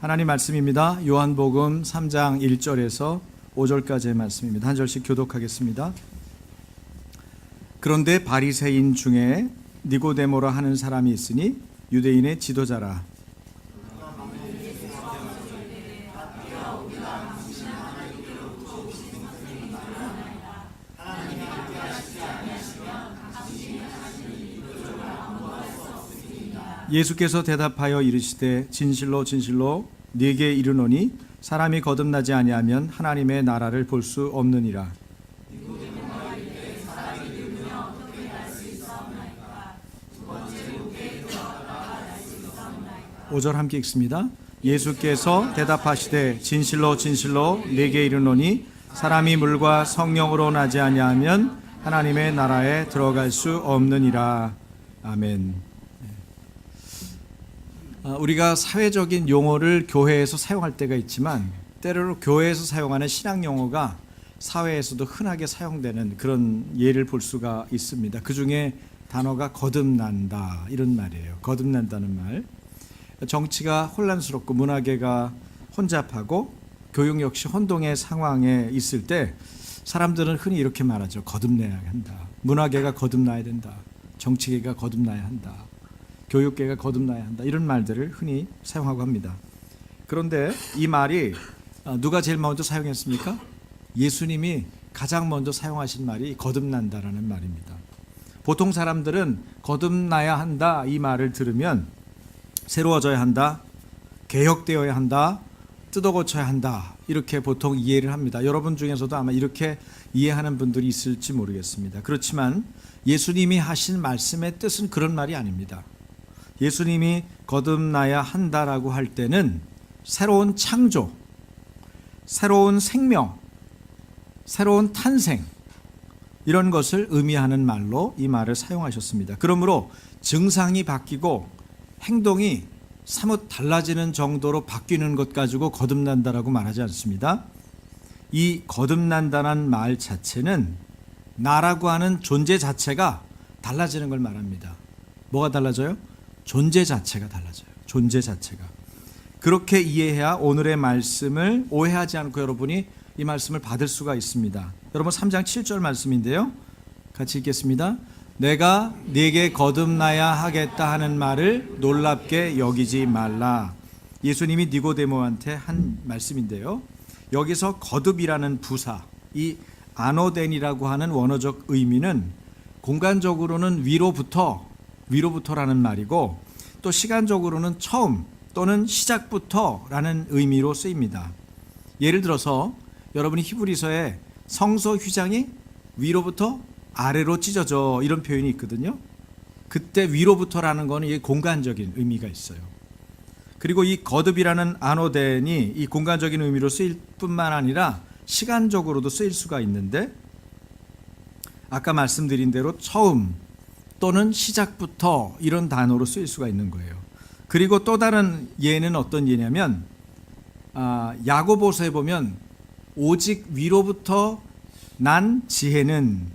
하나님 말씀입니다. 요한복음 3장 1절에서 5절까지의 말씀입니다. 한 절씩 교독하겠습니다. 그런데 바리새인 중에 니고데모라 하는 사람이 있으니 유대인의 지도자라. 예수께서 대답하여 이르시되 진실로 진실로 네게 이르노니 사람이 거듭나지 아니하면 하나님의 나라를 볼 수 없느니라. 5절 함께 읽습니다. 예수께서 대답하시되 진실로 진실로 네게 이르노니 사람이 물과 성령으로 나지 아니하면 하나님의 나라에 들어갈 수 없느니라. 아멘. 우리가 사회적인 용어를 교회에서 사용할 때가 있지만 때로는 교회에서 사용하는 신학 용어가 사회에서도 흔하게 사용되는 그런 예를 볼 수가 있습니다. 그 중에 단어가 거듭난다 이런 말이에요. 거듭난다는 말. 정치가 혼란스럽고 문화계가 혼잡하고 교육 역시 혼동의 상황에 있을 때 사람들은 흔히 이렇게 말하죠. 거듭나야 한다. 문화계가 거듭나야 된다. 정치계가 거듭나야 한다. 교육계가 거듭나야 한다. 이런 말들을 흔히 사용하고 합니다. 그런데 이 말이 누가 제일 먼저 사용했습니까? 예수님이 가장 먼저 사용하신 말이 거듭난다라는 말입니다. 보통 사람들은 거듭나야 한다 이 말을 들으면 새로워져야 한다, 개혁되어야 한다, 뜯어고쳐야 한다 이렇게 보통 이해를 합니다. 여러분 중에서도 아마 이렇게 이해하는 분들이 있을지 모르겠습니다. 그렇지만 예수님이 하신 말씀의 뜻은 그런 말이 아닙니다. 예수님이 거듭나야 한다라고 할 때는 새로운 창조, 새로운 생명, 새로운 탄생 이런 것을 의미하는 말로 이 말을 사용하셨습니다. 그러므로 증상이 바뀌고 행동이 사뭇 달라지는 정도로 바뀌는 것 가지고 거듭난다라고 말하지 않습니다. 이 거듭난다는 말 자체는 나라고 하는 존재 자체가 달라지는 걸 말합니다. 뭐가 달라져요? 존재 자체가 달라져요. 존재 자체가. 그렇게 이해해야 오늘의 말씀을 오해하지 않고 여러분이 이 말씀을 받을 수가 있습니다. 여러분 3장 7절 말씀인데요. 같이 읽겠습니다. 내가 네게 거듭나야 하겠다 하는 말을 놀랍게 여기지 말라. 예수님이 니고데모한테 한 말씀인데요. 여기서 거듭이라는 부사, 이 아노덴이라고 하는 원어적 의미는 공간적으로는 위로부터라는 말이고 또 시간적으로는 처음 또는 시작부터라는 의미로 쓰입니다. 예를 들어서 여러분이 히브리서에 성소 휘장이 위로부터 아래로 찢어져 이런 표현이 있거든요. 그때 위로부터라는 것은 이게 공간적인 의미가 있어요. 그리고 이 거듭이라는 아노덴이 이 공간적인 의미로 쓰일 뿐만 아니라 시간적으로도 쓰일 수가 있는데 아까 말씀드린 대로 처음 또는 시작부터 이런 단어로 쓰일 수가 있는 거예요. 그리고 또 다른 예는 어떤 예냐면 야고보서에 보면 오직 위로부터 난 지혜는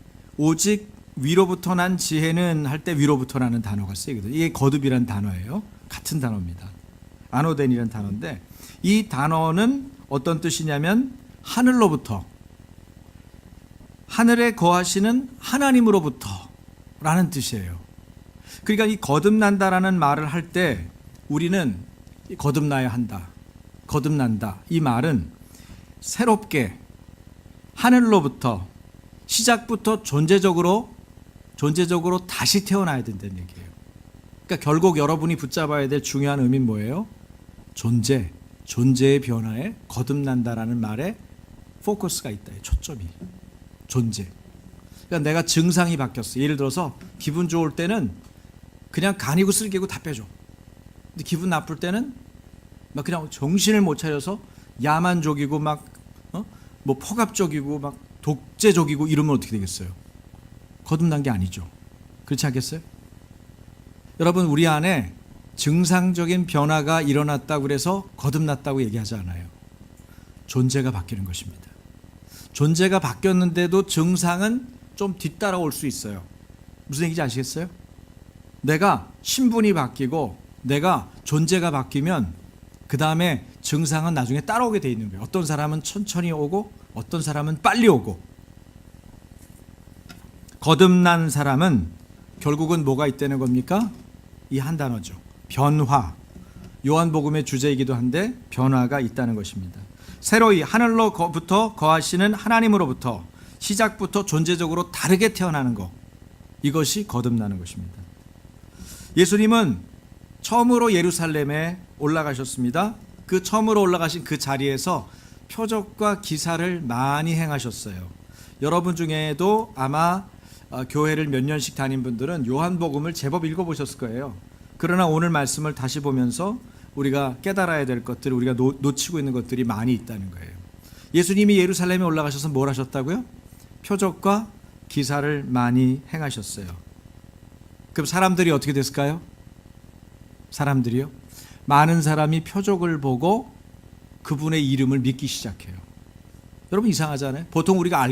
할 때 위로부터라는 단어가 쓰이거든요. 이게 거듭이라는 단어예요. 같은 단어입니다. 아노덴이라는 단어인데 이 단어는 어떤 뜻이냐면 하늘로부터, 하늘에 거하시는 하나님으로부터 라는 뜻이에요. 그러니까 이 거듭난다라는 말을 할 때 우리는 거듭나야 한다, 거듭난다 이 말은 새롭게 하늘로부터 시작부터 존재적으로 다시 태어나야 된다는 얘기예요. 그러니까 결국 여러분이 붙잡아야 될 중요한 의미는 뭐예요? 존재의 변화에 거듭난다라는 말에 포커스가 있다. 초점이 존재. 그러니까 내가 증상이 바뀌었어. 예를 들어서 기분 좋을 때는 그냥 간이고 쓸개고 다 빼줘. 근데 기분 나쁠 때는 막 그냥 정신을 못 차려서 야만족이고 막 뭐 포갑적이고 막 독재적이고 이러면 어떻게 되겠어요? 거듭난 게 아니죠. 그렇지 않겠어요? 여러분 우리 안에 증상적인 변화가 일어났다고 그래서 거듭났다고 얘기하지 않아요. 존재가 바뀌는 것입니다. 존재가 바뀌었는데도 증상은 좀 뒤따라올 수 있어요. 무슨 얘기인지 아시겠어요? 내가 신분이 바뀌고 내가 존재가 바뀌면 그 다음에 증상은 나중에 따라오게 돼 있는 거예요. 어떤 사람은 천천히 오고 어떤 사람은 빨리 오고. 거듭난 사람은 결국은 뭐가 있다는 겁니까? 이 한 단어죠. 변화. 요한복음의 주제이기도 한데 변화가 있다는 것입니다. 새로이 하늘로부터 거하시는 하나님으로부터 시작부터 존재적으로 다르게 태어나는 것, 이것이 거듭나는 것입니다. 예수님은 처음으로 예루살렘에 올라가셨습니다. 그 처음으로 올라가신 그 자리에서 표적과 기사를 많이 행하셨어요. 여러분 중에도 아마 교회를 몇 년씩 다닌 분들은 요한복음을 제법 읽어보셨을 거예요. 그러나 오늘 말씀을 다시 보면서 우리가 깨달아야 될 것들, 우리가 놓치고 있는 것들이 많이 있다는 거예요. 예수님이 예루살렘에 올라가셔서 뭘 하셨다고요? 표적과 기사를 많이 행하셨어요. 그럼 사람들이 어떻게 됐을까요? 사람들이요? 많은 사람이 표적을 보고 그분의 이름을 믿기 시작해요. 여러분 이상하잖아요. 보통 우리가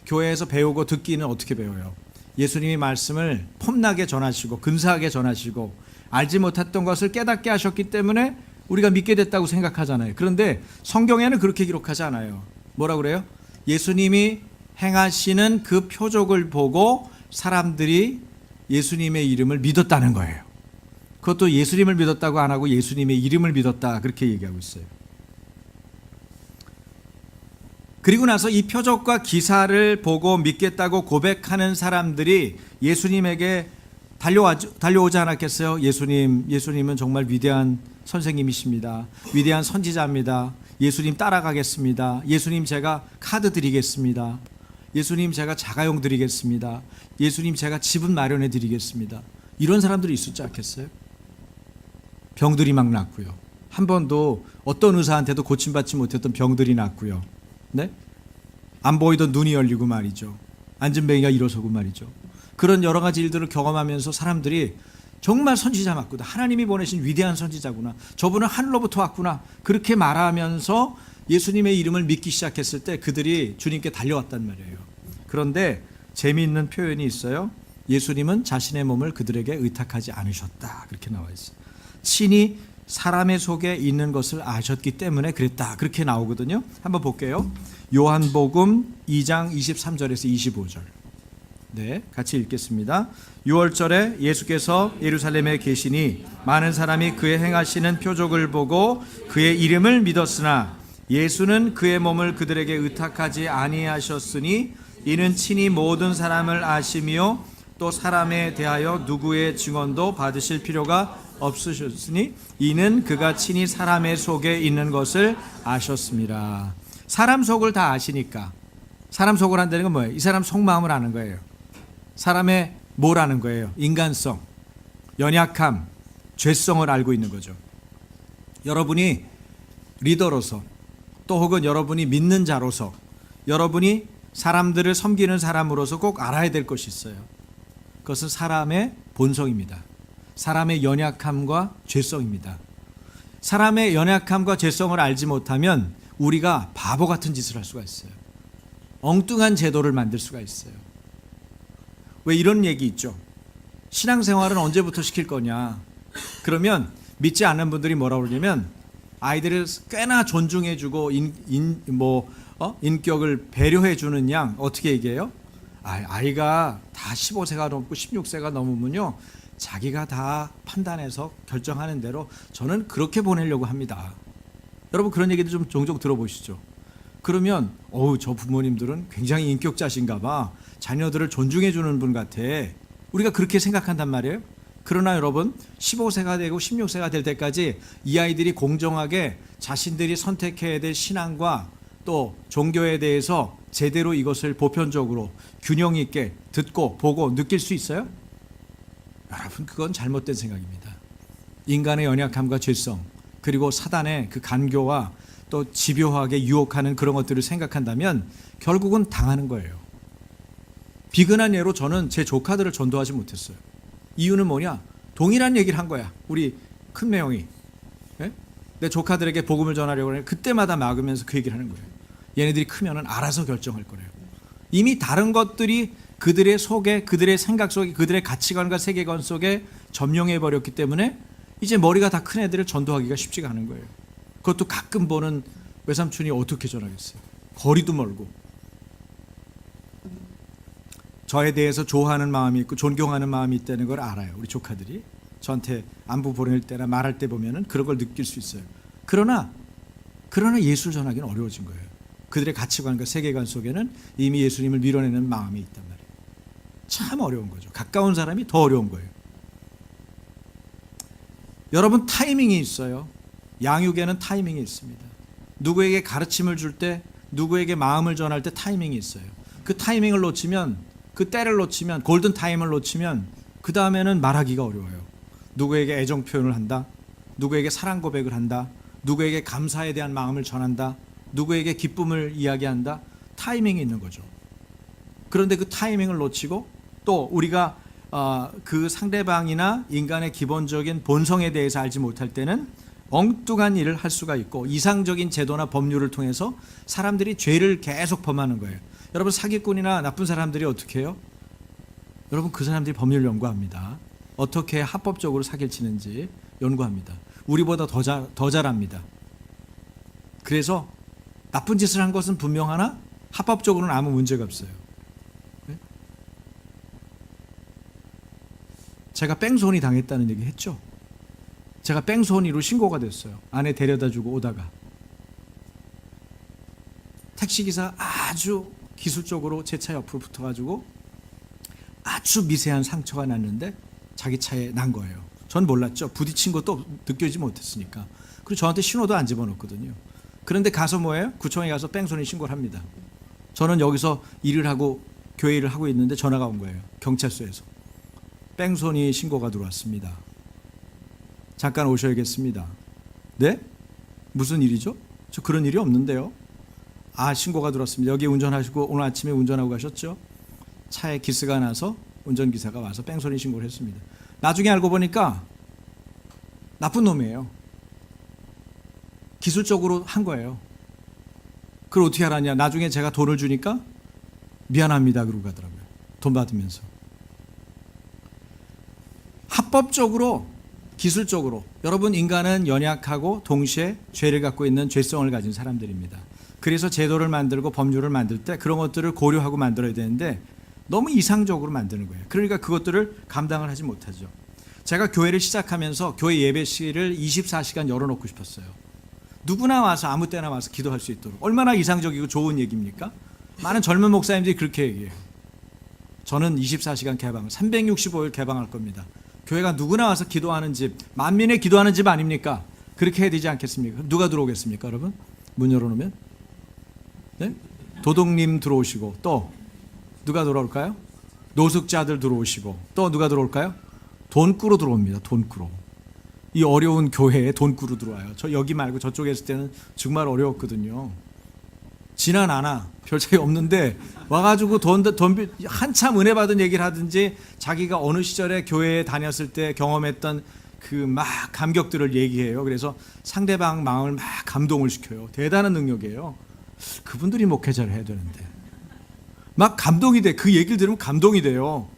교회에서 배우고 듣기는 어떻게 배워요? 예수님이 말씀을 폼나게 전하시고 근사하게 전하시고 알지 못했던 것을 깨닫게 하셨기 때문에 우리가 믿게 됐다고 생각하잖아요. 그런데 성경에는 그렇게 기록하지 않아요. 뭐라 그래요? 예수님이 행하시는 그 표적을 보고 사람들이 예수님의 이름을 믿었다는 거예요. 그것도 예수님을 믿었다고 안 하고 예수님의 이름을 믿었다, 그렇게 얘기하고 있어요. 그리고 나서 이 표적과 기사를 보고 믿겠다고 고백하는 사람들이 예수님에게 달려오지 않았겠어요? 예수님은 정말 위대한 선생님이십니다. 위대한 선지자입니다. 예수님 따라가겠습니다. 예수님 제가 카드 드리겠습니다. 예수님 제가 자가용 드리겠습니다. 예수님 제가 집은 마련해 드리겠습니다. 이런 사람들이 있었지 않겠어요? 병들이 막 났고요. 한 번도 어떤 의사한테도 고침받지 못했던 병들이 났고요. 네? 안 보이던 눈이 열리고 말이죠. 안진뱅이가 일어서고 말이죠. 그런 여러 가지 일들을 경험하면서 사람들이 정말 선지자 맞구나, 하나님이 보내신 위대한 선지자구나, 저분은 하늘로부터 왔구나, 그렇게 말하면서 예수님의 이름을 믿기 시작했을 때 그들이 주님께 달려왔단 말이에요. 그런데 재미있는 표현이 있어요. 예수님은 자신의 몸을 그들에게 의탁하지 않으셨다, 그렇게 나와 있어요. 친히 사람의 속에 있는 것을 아셨기 때문에 그랬다, 그렇게 나오거든요. 한번 볼게요. 요한복음 2장 23절에서 25절. 네, 같이 읽겠습니다. 6월절에 예수께서 예루살렘에 계시니 많은 사람이 그의 행하시는 표적을 보고 그의 이름을 믿었으나 예수는 그의 몸을 그들에게 의탁하지 아니하셨으니 이는 친히 모든 사람을 아시며 또 사람에 대하여 누구의 증언도 받으실 필요가 없으셨으니 이는 그가 친히 사람의 속에 있는 것을 아셨습니다. 사람 속을 다 아시니까. 사람 속을 한다는 건 뭐예요? 이 사람 속마음을 아는 거예요. 사람의 뭘 아는 거예요? 인간성, 연약함, 죄성을 알고 있는 거죠. 여러분이 리더로서 또 혹은 여러분이 믿는 자로서 여러분이 사람들을 섬기는 사람으로서 꼭 알아야 될 것이 있어요. 그것은 사람의 본성입니다. 사람의 연약함과 죄성입니다. 사람의 연약함과 죄성을 알지 못하면 우리가 바보 같은 짓을 할 수가 있어요. 엉뚱한 제도를 만들 수가 있어요. 왜 이런 얘기 있죠? 신앙생활은 언제부터 시킬 거냐? 그러면 믿지 않는 분들이 뭐라고 그러냐면 아이들을 꽤나 존중해주고 인격을 배려해주는 양 어떻게 얘기해요? 아이가 다 15세가 넘고 16세가 넘으면요 자기가 다 판단해서 결정하는 대로 저는 그렇게 보내려고 합니다. 여러분 그런 얘기도 좀 종종 들어보시죠. 그러면 저 부모님들은 굉장히 인격자신가 봐, 자녀들을 존중해 주는 분 같아, 우리가 그렇게 생각한단 말이에요. 그러나 여러분 15세가 되고 16세가 될 때까지 이 아이들이 공정하게 자신들이 선택해야 될 신앙과 또 종교에 대해서 제대로 이것을 보편적으로 균형 있게 듣고 보고 느낄 수 있어요? 여러분 그건 잘못된 생각입니다. 인간의 연약함과 죄성 그리고 사단의 그 간교와 또 집요하게 유혹하는 그런 것들을 생각한다면 결국은 당하는 거예요. 비근한 예로 저는 제 조카들을 전도하지 못했어요. 이유는 뭐냐? 동일한 얘기를 한 거야. 우리 큰매형이 내 조카들에게 복음을 전하려고 하면 그때마다 막으면서 그 얘기를 하는 거예요. 얘네들이 크면은 알아서 결정할 거래요. 이미 다른 것들이 그들의 속에, 그들의 생각 속에, 그들의 가치관과 세계관 속에 점령해 버렸기 때문에 이제 머리가 다 큰 애들을 전도하기가 쉽지가 않은 거예요. 그것도 가끔 보는 외삼촌이 어떻게 전하겠어요? 거리도 멀고. 저에 대해서 좋아하는 마음이 있고 존경하는 마음이 있다는 걸 알아요. 우리 조카들이 저한테 안부 보낼 때나 말할 때 보면은 그런 걸 느낄 수 있어요. 그러나 예술 전하기는 어려워진 거예요. 그들의 가치관과 세계관 속에는 이미 예수님을 밀어내는 마음이 있단 말이에요. 참 어려운 거죠. 가까운 사람이 더 어려운 거예요. 여러분, 타이밍이 있어요. 양육에는 타이밍이 있습니다. 누구에게 가르침을 줄 때, 누구에게 마음을 전할 때 타이밍이 있어요. 그 타이밍을 놓치면, 그 때를 놓치면, 골든 타임을 놓치면 그 다음에는 말하기가 어려워요. 누구에게 애정 표현을 한다, 누구에게 사랑 고백을 한다, 누구에게 감사에 대한 마음을 전한다, 누구에게 기쁨을 이야기한다. 타이밍이 있는 거죠. 그런데 그 타이밍을 놓치고 또 우리가 그 상대방이나 인간의 기본적인 본성에 대해서 알지 못할 때는 엉뚱한 일을 할 수가 있고, 이상적인 제도나 법률을 통해서 사람들이 죄를 계속 범하는 거예요. 여러분, 사기꾼이나 나쁜 사람들이 어떻게 해요? 여러분, 그 사람들이 법률 연구합니다. 어떻게 합법적으로 사기를 치는지 연구합니다. 우리보다 더 잘합니다. 그래서 나쁜 짓을 한 것은 분명하나 합법적으로는 아무 문제가 없어요. 네? 제가 뺑소니 당했다는 얘기 했죠. 제가 뺑소니로 신고가 됐어요. 아내 데려다주고 오다가 택시기사 아주 기술적으로 제 차 옆으로 붙어가지고 아주 미세한 상처가 났는데 자기 차에 난 거예요. 전 몰랐죠. 부딪힌 것도 느끼지 못했으니까. 그리고 저한테 신호도 안 집어넣거든요. 그런데 가서 뭐예요? 구청에 가서 뺑소니 신고를 합니다. 저는 여기서 일을 하고 교회 일을 하고 있는데 전화가 온 거예요. 경찰서에서. 뺑소니 신고가 들어왔습니다. 잠깐 오셔야겠습니다. 네? 무슨 일이죠? 저 그런 일이 없는데요. 아, 신고가 들어왔습니다. 여기 운전하시고 오늘 아침에 운전하고 가셨죠? 차에 기스가 나서 운전기사가 와서 뺑소니 신고를 했습니다. 나중에 알고 보니까 나쁜 놈이에요. 기술적으로 한 거예요. 그걸 어떻게 알았냐? 나중에 제가 돈을 주니까 미안합니다 그러고 가더라고요. 돈 받으면서. 합법적으로, 기술적으로, 여러분, 인간은 연약하고 동시에 죄를 갖고 있는 죄성을 가진 사람들입니다. 그래서 제도를 만들고 법률을 만들 때 그런 것들을 고려하고 만들어야 되는데 너무 이상적으로 만드는 거예요. 그러니까 그것들을 감당을 하지 못하죠. 제가 교회를 시작하면서 교회 예배실을 24시간 열어놓고 싶었어요. 누구나 와서 아무 때나 와서 기도할 수 있도록. 얼마나 이상적이고 좋은 얘기입니까? 많은 젊은 목사님들이 그렇게 얘기해요. 저는 24시간 개방, 365일 개방할 겁니다. 교회가 누구나 와서 기도하는 집, 만민의 기도하는 집 아닙니까? 그렇게 해야 되지 않겠습니까? 누가 들어오겠습니까, 여러분? 문 열어놓으면? 네? 도둑님 들어오시고, 또 누가 들어올까요? 노숙자들 들어오시고, 또 누가 들어올까요? 돈꾸로 들어옵니다. 돈꾸로. 이 어려운 교회에 돈꾸로 들어와요. 저 여기 말고 저쪽에 있을 때는 정말 어려웠거든요. 지난 않아. 별 차이 없는데 와가지고 돈 한참 은혜 받은 얘기를 하든지 자기가 어느 시절에 교회에 다녔을 때 경험했던 그 막 감격들을 얘기해요. 그래서 상대방 마음을 막 감동을 시켜요. 대단한 능력이에요. 그분들이 목회자를 해야 되는데 막 감동이 돼. 그 얘기를 들으면 감동이 돼요.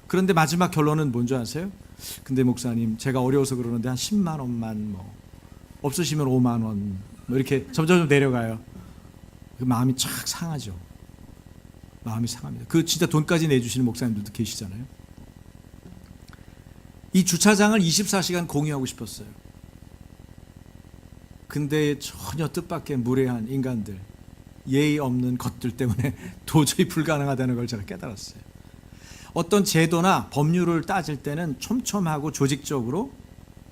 그런데 마지막 결론은 뭔지 아세요? 근데 목사님, 제가 어려워서 그러는데 한 10만 원만, 뭐 없으시면 5만 원, 뭐 이렇게 점점 내려가요. 그 마음이 쫙 상하죠. 마음이 상합니다. 그 진짜 돈까지 내주시는 목사님들도 계시잖아요. 이 주차장을 24시간 공유하고 싶었어요. 근데 전혀 뜻밖의 무례한 인간들, 예의 없는 것들 때문에 도저히 불가능하다는 걸 제가 깨달았어요. 어떤 제도나 법률을 따질 때는 촘촘하고 조직적으로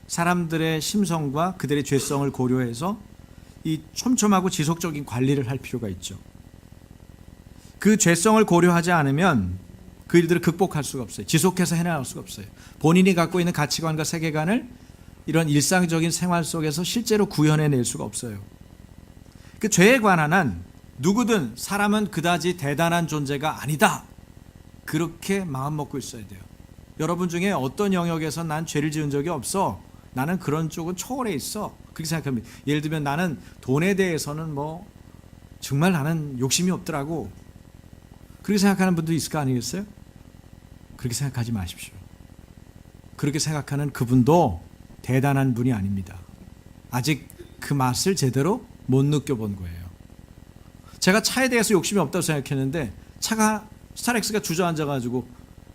사람들의 심성과 그들의 죄성을 고려해서 이 촘촘하고 지속적인 관리를 할 필요가 있죠. 그 죄성을 고려하지 않으면 그 일들을 극복할 수가 없어요. 지속해서 해나갈 수가 없어요. 본인이 갖고 있는 가치관과 세계관을 이런 일상적인 생활 속에서 실제로 구현해낼 수가 없어요. 그 죄에 관한 한 누구든 사람은 그다지 대단한 존재가 아니다. 그렇게 마음 먹고 있어야 돼요. 여러분 중에 어떤 영역에서 난 죄를 지은 적이 없어. 나는 그런 쪽은 초월해 있어. 그렇게 생각합니다. 예를 들면 나는 돈에 대해서는 뭐 정말 나는 욕심이 없더라고. 그렇게 생각하는 분도 있을 거 아니겠어요? 그렇게 생각하지 마십시오. 그렇게 생각하는 그분도 대단한 분이 아닙니다. 아직 그 맛을 제대로 못 느껴본 거예요. 제가 차에 대해서 욕심이 없다고 생각했는데 차가 스타렉스가 주저앉아가지고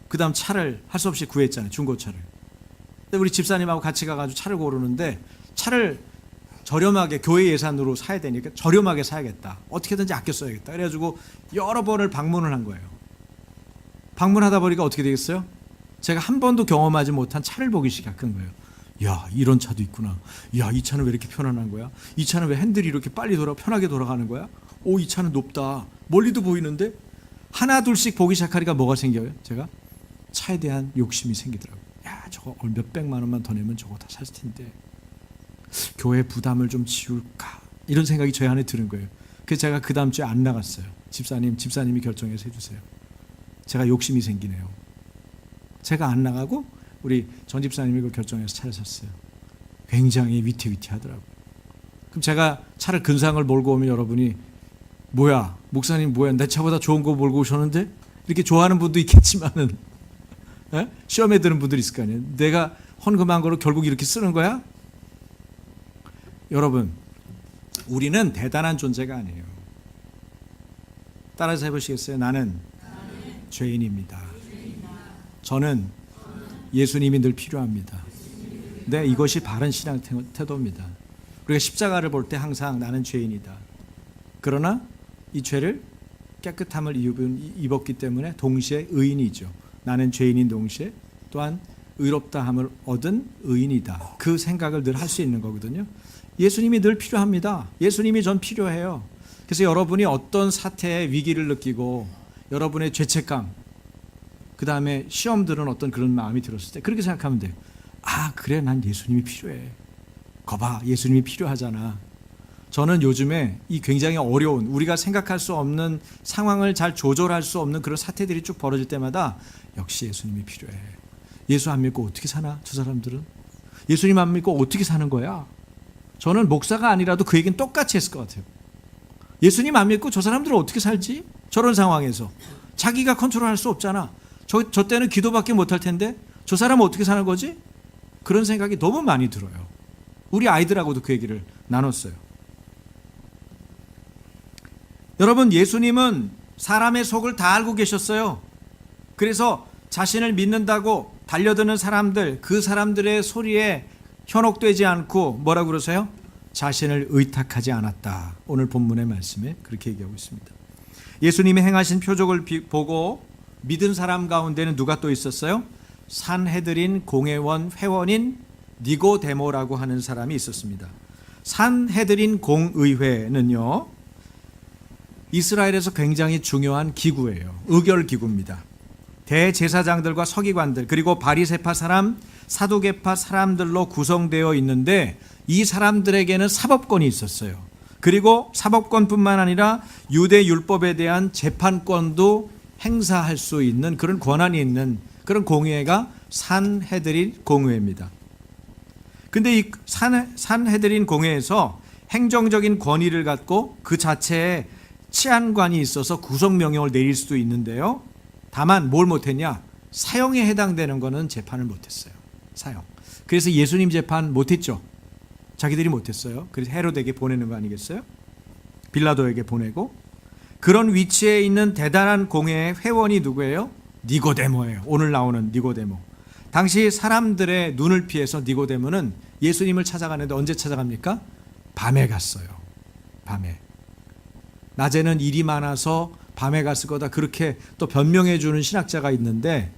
그 다음 차를 할 수 없이 구했잖아요. 중고차를. 근데 우리 집사님하고 같이 가가지고 차를 고르는데 차를 저렴하게 교회 예산으로 사야 되니까 저렴하게 사야겠다. 어떻게든지 아껴 써야겠다. 그래가지고 여러 번을 방문을 한 거예요. 방문하다 보니까 어떻게 되겠어요? 제가 한 번도 경험하지 못한 차를 보기 시작한 거예요. 야, 이런 차도 있구나. 야, 이 차는 왜 이렇게 편안한 거야? 이 차는 왜 핸들이 이렇게 빨리 편하게 돌아가는 거야? 오, 이 차는 높다. 멀리도 보이는데? 하나 둘씩 보기 시작하니까 뭐가 생겨요? 제가 차에 대한 욕심이 생기더라고요. 야, 저거 몇백만 원만 더 내면 저거 다 살 텐데 교회 부담을 좀 지울까? 이런 생각이 저희 안에 드는 거예요. 그래서 제가 그 다음 주에 안 나갔어요. 집사님이 결정해서 해주세요. 제가 욕심이 생기네요. 제가 안 나가고 우리 전 집사님이 그걸 결정해서 차를 샀어요. 굉장히 위태위태하더라고요. 그럼 제가 차를 근상을 몰고 오면 여러분이 뭐야, 목사님 뭐야, 내 차보다 좋은 거 몰고 오셨는데? 이렇게 좋아하는 분도 있겠지만은 시험에 드는 분들이 있을 거 아니에요. 내가 헌금한 거를 결국 이렇게 쓰는 거야? 여러분, 우리는 대단한 존재가 아니에요. 따라서 해보시겠어요? 나는 죄인입니다. 저는 예수님이 늘 필요합니다. 네, 이것이 바른 신앙 태도입니다. 우리가 십자가를 볼 때 항상 나는 죄인이다. 그러나 이 죄를 깨끗함을 입었기 때문에 동시에 의인이죠. 나는 죄인인 동시에 또한 의롭다함을 얻은 의인이다. 그 생각을 늘 할 수 있는 거거든요. 예수님이 늘 필요합니다. 예수님이 전 필요해요. 그래서 여러분이 어떤 사태에 위기를 느끼고 여러분의 죄책감, 그 다음에 시험들은 어떤 그런 마음이 들었을 때 그렇게 생각하면 돼요. 아, 그래, 난 예수님이 필요해. 거봐, 예수님이 필요하잖아. 저는 요즘에 이 굉장히 어려운, 우리가 생각할 수 없는 상황을 잘 조절할 수 없는 그런 사태들이 쭉 벌어질 때마다 역시 예수님이 필요해. 예수 안 믿고 어떻게 사나? 저 사람들은? 예수님 안 믿고 어떻게 사는 거야? 저는 목사가 아니라도 그 얘기는 똑같이 했을 것 같아요. 예수님 안 믿고 저 사람들은 어떻게 살지? 저런 상황에서. 자기가 컨트롤할 수 없잖아. 저 때는 기도밖에 못할 텐데 저 사람은 어떻게 사는 거지? 그런 생각이 너무 많이 들어요. 우리 아이들하고도 그 얘기를 나눴어요. 여러분, 예수님은 사람의 속을 다 알고 계셨어요. 그래서 자신을 믿는다고 달려드는 사람들, 그 사람들의 소리에 현혹되지 않고 뭐라고 그러세요? 자신을 의탁하지 않았다. 오늘 본문의 말씀에 그렇게 얘기하고 있습니다. 예수님이 행하신 표적을 보고 믿은 사람 가운데는 누가 또 있었어요? 산헤드린 공회원 회원인 니고데모라고 하는 사람이 있었습니다. 산헤드린 공의회는요, 이스라엘에서 굉장히 중요한 기구예요. 의결 기구입니다. 대제사장들과 서기관들 그리고 바리새파 사람, 사두개파 사람들로 구성되어 있는데 이 사람들에게는 사법권이 있었어요. 그리고 사법권뿐만 아니라 유대 율법에 대한 재판권도 행사할 수 있는 그런 권한이 있는 그런 공회가 산헤드린 공회입니다. 근데 이 산헤드린 공회에서 행정적인 권위를 갖고 그 자체에 치안관이 있어서 구속명령을 내릴 수도 있는데요. 다만 뭘 못했냐? 사형에 해당되는 거는 재판을 못했어요. 사형. 그래서 예수님 재판 못했죠. 자기들이 못했어요. 그래서 헤로데에게 보내는 거 아니겠어요? 빌라도에게 보내고. 그런 위치에 있는 대단한 공회의 회원이 누구예요? 니고데모예요. 오늘 나오는 니고데모. 당시 사람들의 눈을 피해서 니고데모는 예수님을 찾아가는데 언제 찾아갑니까? 밤에 갔어요. 밤에. 낮에는 일이 많아서 밤에 갔을 거다 그렇게 또 변명해 주는 신학자가 있는데,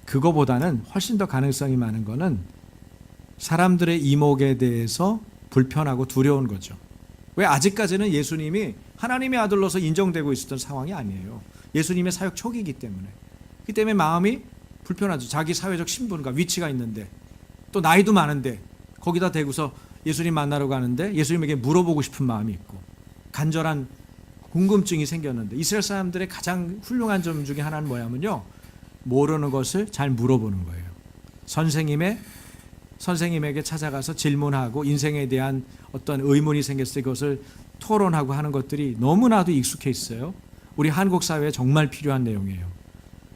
그거보다는 훨씬 더 가능성이 많은 거는 사람들의 이목에 대해서 불편하고 두려운 거죠. 왜? 아직까지는 예수님이 하나님의 아들로서 인정되고 있었던 상황이 아니에요. 예수님의 사역 초기이기 때문에. 그 때문에 마음이 불편하죠. 자기 사회적 신분과 위치가 있는데 또 나이도 많은데 거기다 대고서 예수님 만나러 가는데 예수님에게 물어보고 싶은 마음이 있고 간절한 궁금증이 생겼는데, 이스라엘 사람들의 가장 훌륭한 점 중에 하나는 뭐냐면요, 모르는 것을 잘 물어보는 거예요. 선생님에게 찾아가서 질문하고 인생에 대한 어떤 의문이 생겼을 때 그것을 토론하고 하는 것들이 너무나도 익숙해 있어요. 우리 한국 사회에 정말 필요한 내용이에요.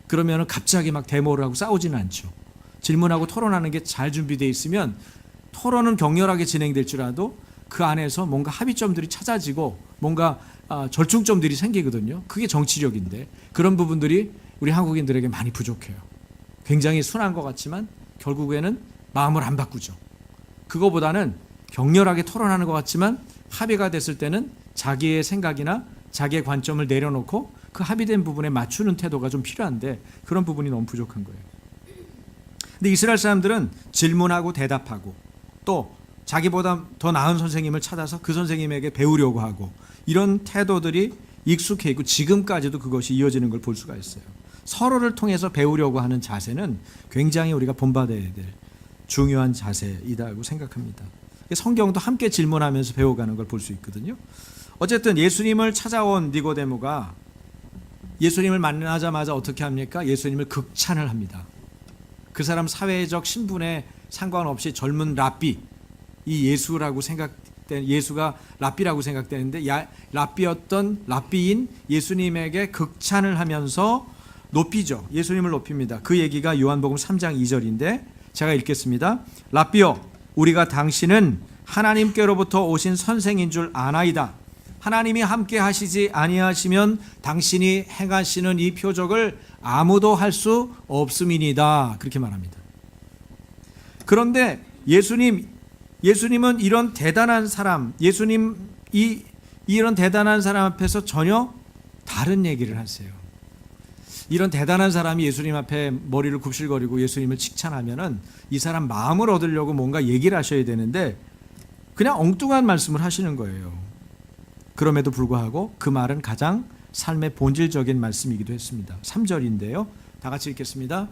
그러면 갑자기 막 데모를 하고 싸우지는 않죠. 질문하고 토론하는 게 잘 준비되어 있으면 토론은 격렬하게 진행될 줄 알아도 그 안에서 뭔가 합의점들이 찾아지고 뭔가 절충점들이 생기거든요. 그게 정치력인데 그런 부분들이 우리 한국인들에게 많이 부족해요. 굉장히 순한 것 같지만 결국에는 마음을 안 바꾸죠. 그거보다는 격렬하게 토론하는 것 같지만 합의가 됐을 때는 자기의 생각이나 자기의 관점을 내려놓고 그 합의된 부분에 맞추는 태도가 좀 필요한데 그런 부분이 너무 부족한 거예요. 근데 이스라엘 사람들은 질문하고 대답하고 또 자기보다 더 나은 선생님을 찾아서 그 선생님에게 배우려고 하고 이런 태도들이 익숙해 있고 지금까지도 그것이 이어지는 걸 볼 수가 있어요. 서로를 통해서 배우려고 하는 자세는 굉장히 우리가 본받아야 될 중요한 자세이다고 생각합니다. 성경도 함께 질문하면서 배워가는 걸 볼 수 있거든요. 어쨌든 예수님을 찾아온 니고데모가 예수님을 만나자마자 어떻게 합니까? 예수님을 극찬을 합니다. 그 사람 사회적 신분에 상관없이 젊은 랍비, 이 예수라고 예수가 랍비라고 생각되는데 랍비였던 랍비인 예수님에게 극찬을 하면서 높이죠. 예수님을 높입니다. 그 얘기가 요한복음 3장 2절인데 제가 읽겠습니다. 랍비여, 우리가 당신은 하나님께로부터 오신 선생인 줄 아나이다. 하나님이 함께 하시지 아니하시면 당신이 행하시는 이 표적을 아무도 할 수 없음이니다. 그렇게 말합니다. 그런데 예수님은 이런 대단한 사람, 이런 대단한 사람 앞에서 전혀 다른 얘기를 하세요. 이런 대단한 사람이 예수님 앞에 머리를 굽실거리고 예수님을 칭찬하면은 이 사람 마음을 얻으려고 뭔가 얘기를 하셔야 되는데 그냥 엉뚱한 말씀을 하시는 거예요. 그럼에도 불구하고 그 말은 가장 삶의 본질적인 말씀이기도 했습니다. 3절인데요. 다 같이 읽겠습니다.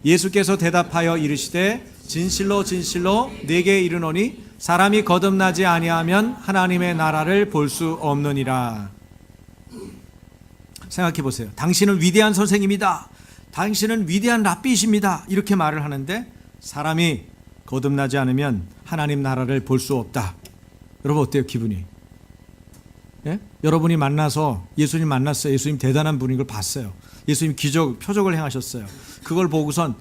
예수께서 대답하여 이르시되 진실로 진실로 네게 이르노니 사람이 거듭나지 아니하면 하나님의 나라를 볼 수 없느니라. 생각해 보세요. 당신은 위대한 선생님이다. 당신은 위대한 랍비이십니다. 이렇게 말을 하는데 사람이 거듭나지 않으면 하나님 나라를 볼 수 없다. 여러분 어때요 기분이? 예? 여러분이 만나서 예수님 만났어요. 예수님 대단한 분인 걸 봤어요. 예수님 기적, 표적을 행하셨어요. 그걸 보고선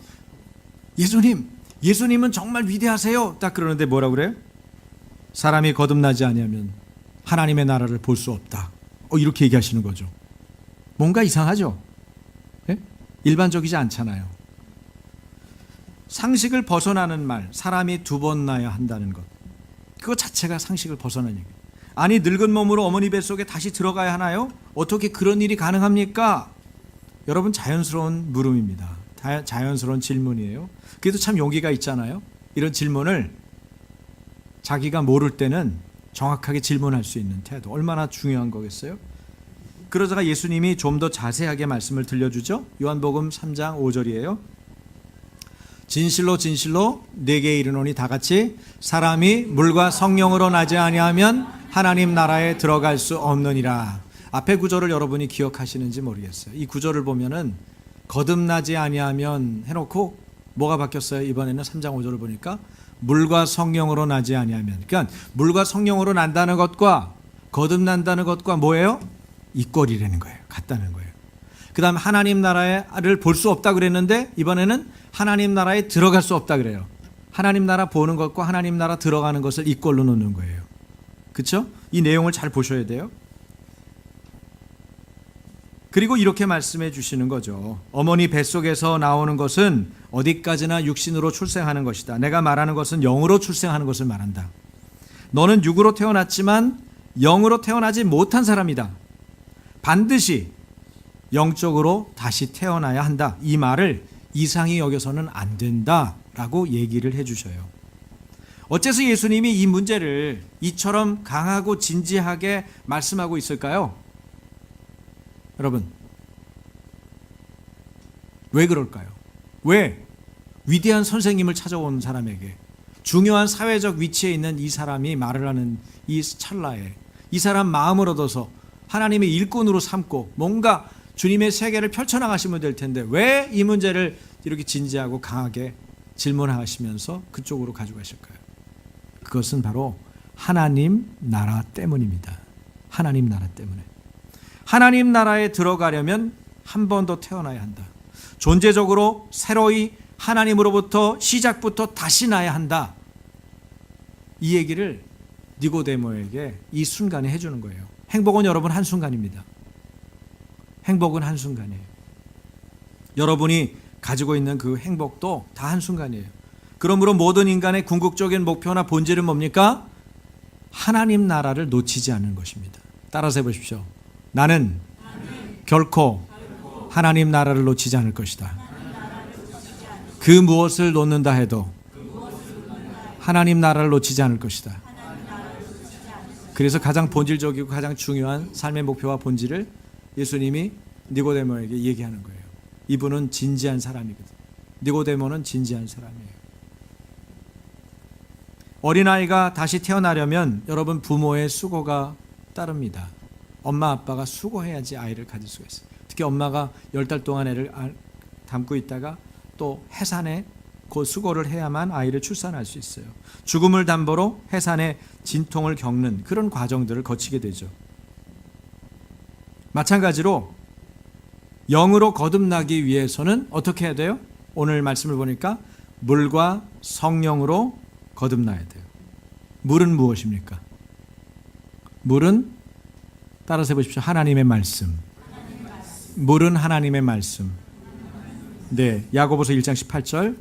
예수님은 정말 위대하세요. 딱 그러는데 뭐라고 그래요? 사람이 거듭나지 아니하면 하나님의 나라를 볼 수 없다. 이렇게 얘기하시는 거죠. 뭔가 이상하죠? 예? 일반적이지 않잖아요. 상식을 벗어나는 말, 사람이 2번 나야 한다는 것. 그거 자체가 상식을 벗어나는 얘기예요. 아니 늙은 몸으로 어머니 뱃속에 다시 들어가야 하나요? 어떻게 그런 일이 가능합니까? 여러분 자연스러운 물음입니다. 자연스러운 질문이에요. 그래도 참 용기가 있잖아요. 이런 질문을 자기가 모를 때는 정확하게 질문할 수 있는 태도. 얼마나 중요한 거겠어요? 그러다가 예수님이 좀 더 자세하게 말씀을 들려주죠. 요한복음 3장 5절이에요. 진실로 진실로 네게 이르노니 다 같이 사람이 물과 성령으로 나지 아니하면 하나님 나라에 들어갈 수 없느니라. 앞에 구절을 여러분이 기억하시는지 모르겠어요. 이 구절을 보면은 거듭나지 아니하면 해놓고 뭐가 바뀌었어요? 이번에는 3장 5절을 보니까 물과 성령으로 나지 아니하면. 그러니까 물과 성령으로 난다는 것과 거듭난다는 것과 뭐예요? 이꼴이라는 거예요. 같다는 거예요. 그 다음 하나님 나라를 볼 수 없다 그랬는데 이번에는 하나님 나라에 들어갈 수 없다 그래요. 하나님 나라 보는 것과 하나님 나라 들어가는 것을 이꼴로 놓는 거예요. 그렇죠? 이 내용을 잘 보셔야 돼요. 그리고 이렇게 말씀해 주시는 거죠. 어머니 뱃속에서 나오는 것은 어디까지나 육신으로 출생하는 것이다. 내가 말하는 것은 영으로 출생하는 것을 말한다. 너는 육으로 태어났지만 영으로 태어나지 못한 사람이다. 반드시 영적으로 다시 태어나야 한다. 이 말을 이상히 여겨서는 안 된다라고 얘기를 해 주셔요. 어째서 예수님이 이 문제를 이처럼 강하고 진지하게 말씀하고 있을까요? 여러분, 왜 그럴까요? 왜 위대한 선생님을 찾아온 사람에게 중요한 사회적 위치에 있는 이 사람이 말을 하는 이 찰나에 이 사람 마음을 얻어서 하나님의 일꾼으로 삼고 뭔가 주님의 세계를 펼쳐나가시면 될 텐데 왜 이 문제를 이렇게 진지하고 강하게 질문하시면서 그쪽으로 가져가실까요? 그것은 바로 하나님 나라 때문입니다. 하나님 나라 때문에. 하나님 나라에 들어가려면 한 번 더 태어나야 한다. 존재적으로 새로이 하나님으로부터 시작부터 다시 나야 한다. 이 얘기를 니고데모에게 이 순간에 해주는 거예요. 행복은 여러분 한순간입니다. 행복은 한순간이에요. 여러분이 가지고 있는 그 행복도 다 한순간이에요. 그러므로 모든 인간의 궁극적인 목표나 본질은 뭡니까? 하나님 나라를 놓치지 않는 것입니다. 따라서 해보십시오. 나는 결코 하나님 나라를 놓치지 않을 것이다. 그 무엇을 놓는다 해도 하나님 나라를 놓치지 않을 것이다. 그래서 가장 본질적이고 가장 중요한 삶의 목표와 본질을 예수님이 니고데모에게 얘기하는 거예요. 이분은 진지한 사람이거든. 니고데모는 진지한 사람이에요. 어린아이가 다시 태어나려면 여러분 부모의 수고가 따릅니다. 엄마 아빠가 수고해야지 아이를 가질 수가 있어요. 특히 엄마가 10달 동안 애를 담고 있다가 또 해산에 그 수고를 해야만 아이를 출산할 수 있어요. 죽음을 담보로 해산의 진통을 겪는 그런 과정들을 거치게 되죠. 마찬가지로 영으로 거듭나기 위해서는 어떻게 해야 돼요? 오늘 말씀을 보니까 물과 성령으로 거듭나야 돼요. 물은 무엇입니까? 물은 따라서 해보십시오. 하나님의 말씀. 물은 하나님의 말씀. 네, 야고보서 1장 18절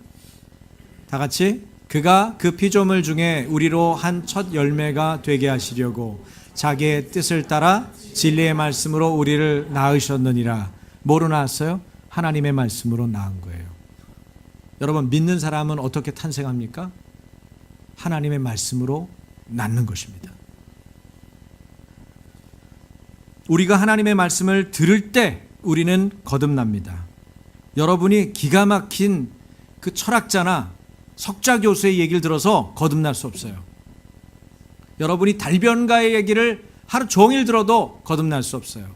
다 같이 그가 그 피조물 중에 우리로 한 첫 열매가 되게 하시려고 자기의 뜻을 따라 진리의 말씀으로 우리를 낳으셨느니라. 뭐로 낳았어요? 하나님의 말씀으로 낳은 거예요. 여러분 믿는 사람은 어떻게 탄생합니까? 하나님의 말씀으로 낳는 것입니다. 우리가 하나님의 말씀을 들을 때 우리는 거듭납니다. 여러분이 기가 막힌 그 철학자나 석자 교수의 얘기를 들어서 거듭날 수 없어요. 여러분이 달변가의 얘기를 하루 종일 들어도 거듭날 수 없어요.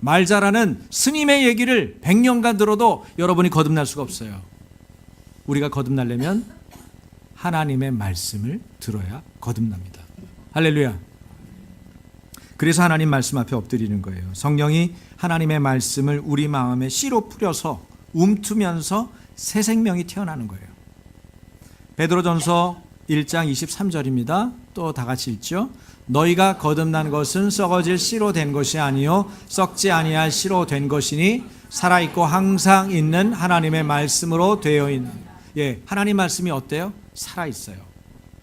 말 잘하는 스님의 얘기를 100년간 들어도 여러분이 거듭날 수가 없어요. 우리가 거듭나려면 하나님의 말씀을 들어야 거듭납니다. 할렐루야. 그래서 하나님 말씀 앞에 엎드리는 거예요. 성령이 하나님의 말씀을 우리 마음에 씨로 뿌려서 움트면서 새 생명이 태어나는 거예요. 베드로전서 1장 23절입니다. 또 다 같이 읽죠. 너희가 거듭난 것은 썩어질 씨로 된 것이 아니요 썩지 아니할 씨로 된 것이니 살아있고 항상 있는 하나님의 말씀으로 되어 있는. 예, 하나님 말씀이 어때요? 살아있어요.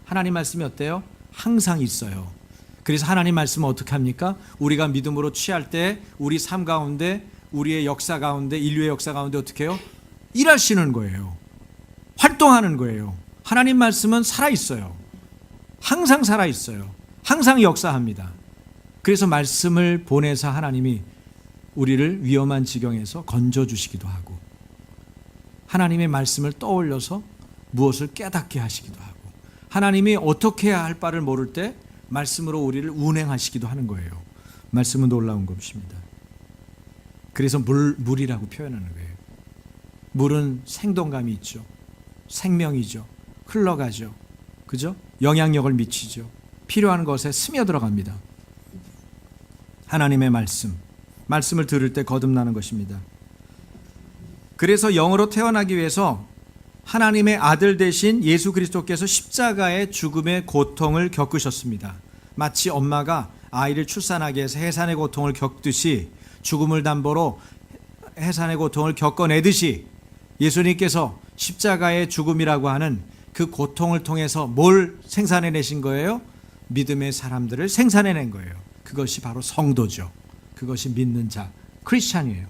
하나님 말씀이 어때요? 항상 있어요. 그래서 하나님 말씀은 어떻게 합니까? 우리가 믿음으로 취할 때 우리 삶 가운데 우리의 역사 가운데 인류의 역사 가운데 어떻게 해요? 일하시는 거예요. 활동하는 거예요. 하나님 말씀은 살아있어요. 항상 살아있어요. 항상 역사합니다. 그래서 말씀을 보내서 하나님이 우리를 위험한 지경에서 건져주시기도 하고 하나님의 말씀을 떠올려서 무엇을 깨닫게 하시기도 하고 하나님이 어떻게 해야 할 바를 모를 때 말씀으로 우리를 운행하시기도 하는 거예요. 말씀은 놀라운 것입니다. 그래서 물이라고 표현하는 거예요. 물은 생동감이 있죠. 생명이죠. 흘러가죠. 그죠? 영향력을 미치죠. 필요한 것에 스며들어갑니다. 하나님의 말씀을 들을 때 거듭나는 것입니다. 그래서 영으로 태어나기 위해서 하나님의 아들 되신 예수 그리스도께서 십자가의 죽음의 고통을 겪으셨습니다. 마치 엄마가 아이를 출산하기 위해서 해산의 고통을 겪듯이 죽음을 담보로 해산의 고통을 겪어내듯이 예수님께서 십자가의 죽음이라고 하는 그 고통을 통해서 뭘 생산해내신 거예요? 믿음의 사람들을 생산해낸 거예요. 그것이 바로 성도죠. 그것이 믿는 자, 크리스찬이에요.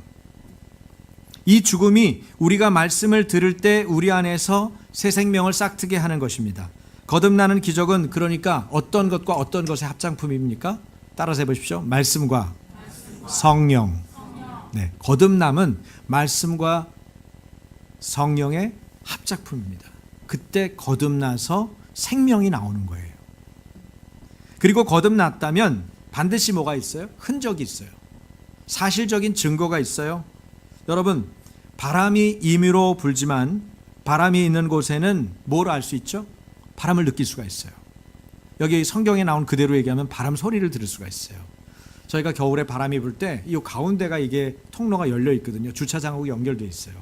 이 죽음이 우리가 말씀을 들을 때 우리 안에서 새 생명을 싹트게 하는 것입니다. 거듭나는 기적은 그러니까 어떤 것과 어떤 것의 합장품입니까? 따라서 해보십시오. 말씀과 성령. 네, 거듭남은 말씀과 성령의 합작품입니다. 그때 거듭나서 생명이 나오는 거예요. 그리고 거듭났다면 반드시 뭐가 있어요? 흔적이 있어요. 사실적인 증거가 있어요. 여러분, 바람이 임의로 불지만 바람이 있는 곳에는 뭘 알 수 있죠? 바람을 느낄 수가 있어요. 여기 성경에 나온 그대로 얘기하면 바람 소리를 들을 수가 있어요. 저희가 겨울에 바람이 불 때 이 가운데가 이게 통로가 열려 있거든요. 주차장하고 연결되어 있어요.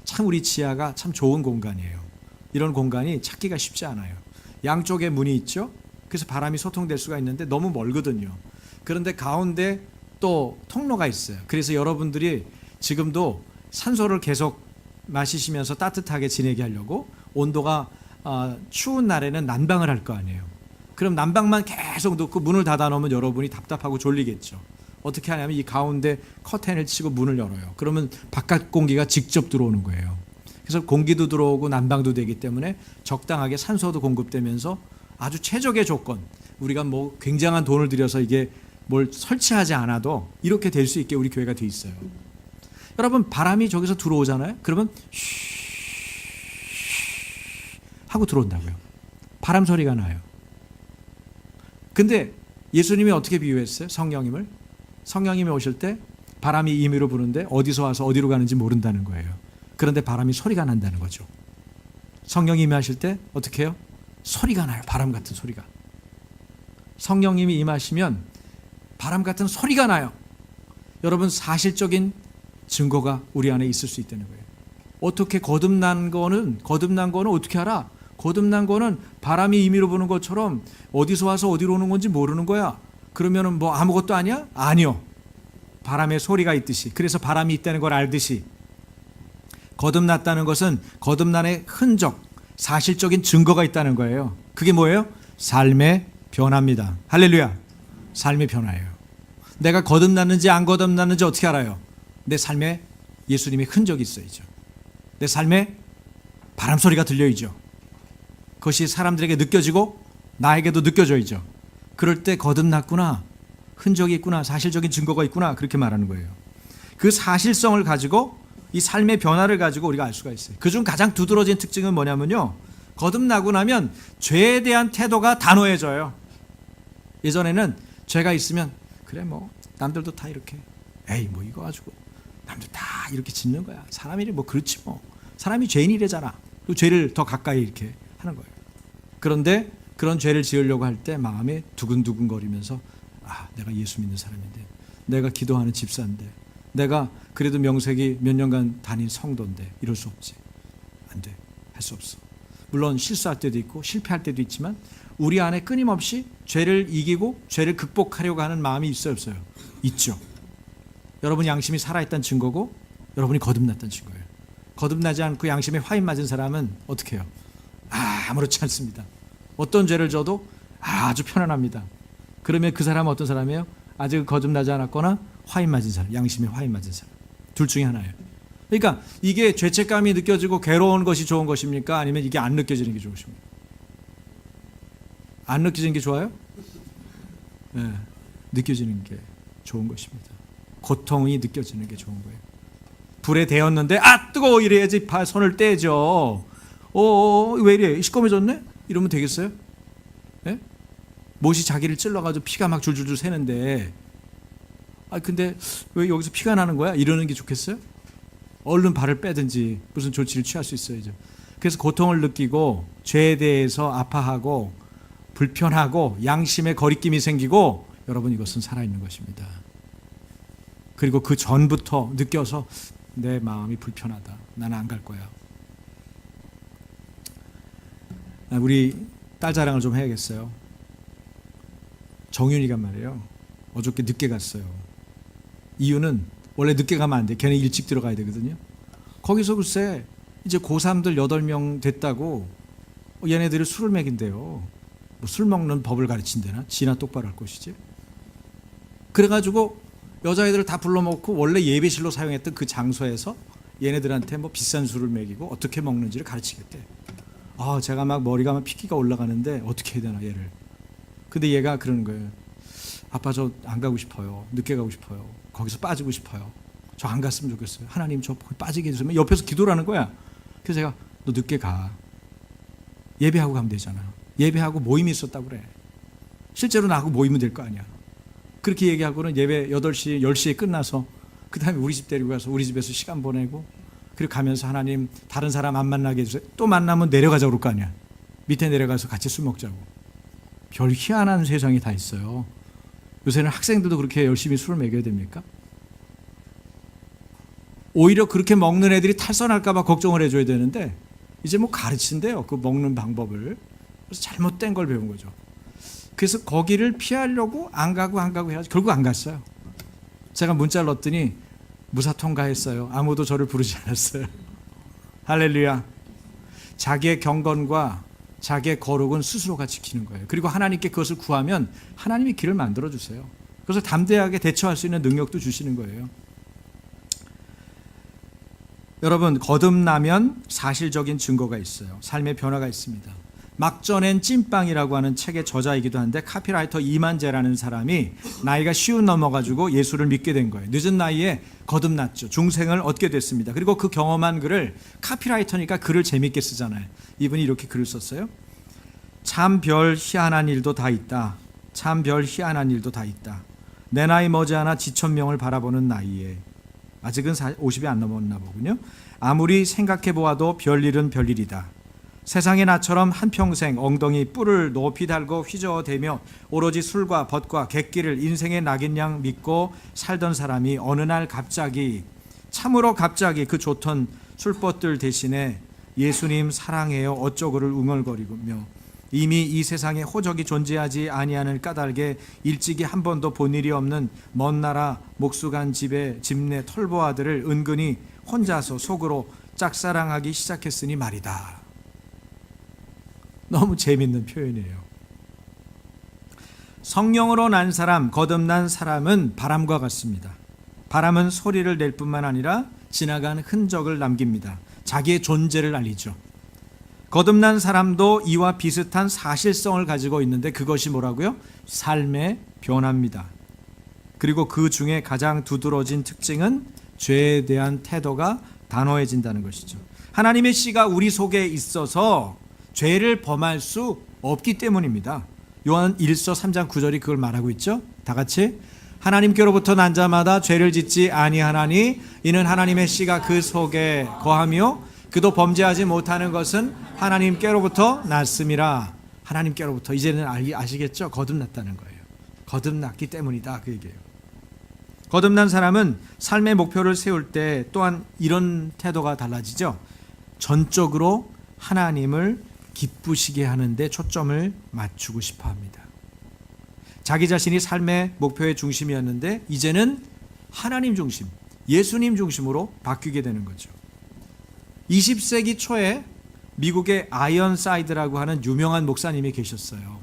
참 우리 지하가 참 좋은 공간이에요. 이런 공간이 찾기가 쉽지 않아요. 양쪽에 문이 있죠. 그래서 바람이 소통될 수가 있는데 너무 멀거든요. 그런데 가운데 또 통로가 있어요. 그래서 여러분들이 지금도 산소를 계속 마시시면서 따뜻하게 지내게 하려고 온도가 추운 날에는 난방을 할 거 아니에요. 그럼 난방만 계속 넣고 문을 닫아 놓으면 여러분이 답답하고 졸리겠죠. 어떻게 하냐면 이 가운데 커튼을 치고 문을 열어요. 그러면 바깥 공기가 직접 들어오는 거예요. 그래서 공기도 들어오고 난방도 되기 때문에 적당하게 산소도 공급되면서 아주 최적의 조건, 우리가 뭐 굉장한 돈을 들여서 이게 뭘 설치하지 않아도 이렇게 될 수 있게 우리 교회가 돼 있어요. 여러분, 바람이 저기서 들어오잖아요. 그러면 쉬 하고 들어온다고요. 바람 소리가 나요. 근데 예수님이 어떻게 비유했어요? 성령님이 오실 때 바람이 임의로 부는데 어디서 와서 어디로 가는지 모른다는 거예요. 그런데 바람이 소리가 난다는 거죠. 성령이 임하실 때 어떻게 해요? 소리가 나요. 바람 같은 소리가. 성령님이 임하시면 바람 같은 소리가 나요. 여러분, 사실적인 증거가 우리 안에 있을 수 있다는 거예요. 어떻게 거듭난 거는 어떻게 알아? 거듭난 거는 바람이 임의로 부는 것처럼 어디서 와서 어디로 오는 건지 모르는 거야. 그러면은 뭐 아무것도 아니야? 아니요. 바람의 소리가 있듯이, 그래서 바람이 있다는 걸 알듯이 거듭났다는 것은 거듭난의 흔적, 사실적인 증거가 있다는 거예요. 그게 뭐예요? 삶의 변화입니다. 할렐루야. 삶의 변화예요. 내가 거듭났는지 안 거듭났는지 어떻게 알아요? 내 삶에 예수님의 흔적이 있어야죠. 내 삶에 바람 소리가 들려야죠. 그것이 사람들에게 느껴지고 나에게도 느껴져야죠. 그럴 때 거듭났구나, 흔적이 있구나, 사실적인 증거가 있구나, 그렇게 말하는 거예요. 그 사실성을 가지고, 이 삶의 변화를 가지고 우리가 알 수가 있어요. 그중 가장 두드러진 특징은 뭐냐면요, 거듭나고 나면 죄에 대한 태도가 단호해져요. 예전에는 죄가 있으면 그래 뭐 남들도 다 이렇게, 에이 뭐 이거 가지고 남들 다 이렇게 짓는 거야, 사람이 뭐 그렇지 뭐, 사람이 죄인이래잖아, 또 죄를 더 가까이 이렇게 하는 거예요. 그런데 그런 죄를 지으려고 할 때 마음에 두근두근 거리면서, 내가 예수 믿는 사람인데, 내가 기도하는 집사인데, 내가 그래도 명색이 몇 년간 다닌 성도인데 이럴 수 없지, 안 돼, 할 수 없어. 물론 실수할 때도 있고 실패할 때도 있지만 우리 안에 끊임없이 죄를 이기고 죄를 극복하려고 하는 마음이 있어요, 없어요? 있죠. 여러분 양심이 살아있다는 증거고 여러분이 거듭났다는 증거예요. 거듭나지 않고 양심에 화인 맞은 사람은 어떻게 해요? 아무렇지 않습니다. 어떤 죄를 져도 아주 편안합니다. 그러면 그 사람은 어떤 사람이에요? 아직 거듭나지 않았거나 화인 맞은 사람, 양심에 화인 맞은 사람. 둘 중에 하나예요. 그러니까 이게 죄책감이 느껴지고 괴로운 것이 좋은 것입니까? 아니면 이게 안 느껴지는 게 좋으십니까? 안 느껴지는 게 좋아요? 네, 느껴지는 게 좋은 것입니다. 고통이 느껴지는 게 좋은 거예요. 불에 데웠는데 뜨거워 이래야지 손을 떼죠. 왜 이래? 시꺼매졌네? 이러면 되겠어요? 네? 못이 자기를 찔러가지고 피가 막 줄줄줄 새는데, 근데 왜 여기서 피가 나는 거야? 이러는 게 좋겠어요? 얼른 발을 빼든지 무슨 조치를 취할 수 있어야죠. 그래서 고통을 느끼고 죄에 대해서 아파하고 불편하고 양심의 거리낌이 생기고, 여러분 이것은 살아있는 것입니다. 그리고 그 전부터 느껴서 내 마음이 불편하다, 나는 안 갈 거야. 우리 딸 자랑을 좀 해야겠어요. 정윤이가 말이에요, 어저께 늦게 갔어요. 이유는 원래 늦게 가면 안 돼. 걔는 일찍 들어가야 되거든요. 거기서 글쎄 이제 고3들 8명 됐다고 얘네들이 술을 먹인대요. 뭐 술 먹는 법을 가르친대나? 지나 똑바로 할 것이지. 그래가지고 여자애들을 다 불러놓고 원래 예배실로 사용했던 그 장소에서 얘네들한테 뭐 비싼 술을 먹이고 어떻게 먹는지를 가르치겠대. 제가 막 머리가 막 피기가 올라가는데 어떻게 해야 되나 얘를. 근데 얘가 그러는 거예요. 아빠 저 안 가고 싶어요. 늦게 가고 싶어요. 거기서 빠지고 싶어요. 저 안 갔으면 좋겠어요. 하나님 저 빠지게 해주세요. 옆에서 기도를 하는 거야. 그래서 제가 너 늦게 가. 예배하고 가면 되잖아. 예배하고 모임이 있었다고 그래. 실제로 나하고 모이면 될 거 아니야. 그렇게 얘기하고는 예배 8시, 10시에 끝나서 그 다음에 우리 집 데리고 가서 우리 집에서 시간 보내고, 그리고 가면서 하나님 다른 사람 안 만나게 해주세요. 또 만나면 내려가자고 그럴 거 아니야. 밑에 내려가서 같이 술 먹자고. 별 희한한 세상이 다 있어요. 요새는 학생들도 그렇게 열심히 술을 먹여야 됩니까? 오히려 그렇게 먹는 애들이 탈선할까 봐 걱정을 해줘야 되는데 이제 뭐 가르친대요, 그 먹는 방법을. 그래서 잘못된 걸 배운 거죠. 그래서 거기를 피하려고 안 가고 해가지고 결국 안 갔어요. 제가 문자를 넣었더니 무사 통과했어요. 아무도 저를 부르지 않았어요. 할렐루야. 자기의 경건과 자기의 거룩은 스스로가 지키는 거예요. 그리고 하나님께 그것을 구하면 하나님이 길을 만들어 주세요. 그래서 담대하게 대처할 수 있는 능력도 주시는 거예요. 여러분, 거듭나면 사실적인 증거가 있어요. 삶의 변화가 있습니다. 막전엔 찐빵이라고 하는 책의 저자이기도 한데 카피라이터 이만재라는 사람이 나이가 50 넘어가지고 예수를 믿게 된 거예요. 늦은 나이에 거듭났죠. 중생을 얻게 됐습니다. 그리고 그 경험한 글을, 카피라이터니까 글을 재밌게 쓰잖아요. 이분이 이렇게 글을 썼어요. 참 별 희한한 일도 다 있다. 참 별 희한한 일도 다 있다. 내 나이 머지않아 지천명을 바라보는 나이에, 아직은 50이 안 넘었나 보군요. 아무리 생각해 보아도 별일은 별일이다. 세상의 나처럼 한평생 엉덩이 뿔을 높이 달고 휘저어대며 오로지 술과 벗과 객기를 인생의 낙인 양 믿고 살던 사람이 어느 날 갑자기, 참으로 갑자기 그 좋던 술벗들 대신에 예수님 사랑해요 어쩌고를 웅얼거리며 이미 이 세상에 호적이 존재하지 아니하는 까닭에 일찍이 한 번도 본 일이 없는 먼 나라 목수간 집에 집내 털보아들을 은근히 혼자서 속으로 짝사랑하기 시작했으니 말이다. 너무 재밌는 표현이에요. 성령으로 난 사람, 거듭난 사람은 바람과 같습니다. 바람은 소리를 낼 뿐만 아니라 지나간 흔적을 남깁니다. 자기의 존재를 알리죠. 거듭난 사람도 이와 비슷한 사실성을 가지고 있는데 그것이 뭐라고요? 삶의 변화입니다. 그리고 그 중에 가장 두드러진 특징은 죄에 대한 태도가 단호해진다는 것이죠. 하나님의 씨가 우리 속에 있어서 죄를 범할 수 없기 때문입니다. 요한 1서 3장 9절이 그걸 말하고 있죠. 다 같이 하나님께로부터 난 자마다 죄를 짓지 아니하나니 이는 하나님의 씨가 그 속에 거하며 그도 범죄하지 못하는 것은 하나님께로부터 났음이라. 하나님께로부터, 이제는 아시겠죠? 거듭났다는 거예요. 거듭났기 때문이다, 그 얘기예요. 거듭난 사람은 삶의 목표를 세울 때 또한 이런 태도가 달라지죠. 전적으로 하나님을 기쁘시게 하는데 초점을 맞추고 싶어 합니다. 자기 자신이 삶의 목표의 중심이었는데 이제는 하나님 중심, 예수님 중심으로 바뀌게 되는 거죠. 20세기 초에 미국의 아이언사이드라고 하는 유명한 목사님이 계셨어요.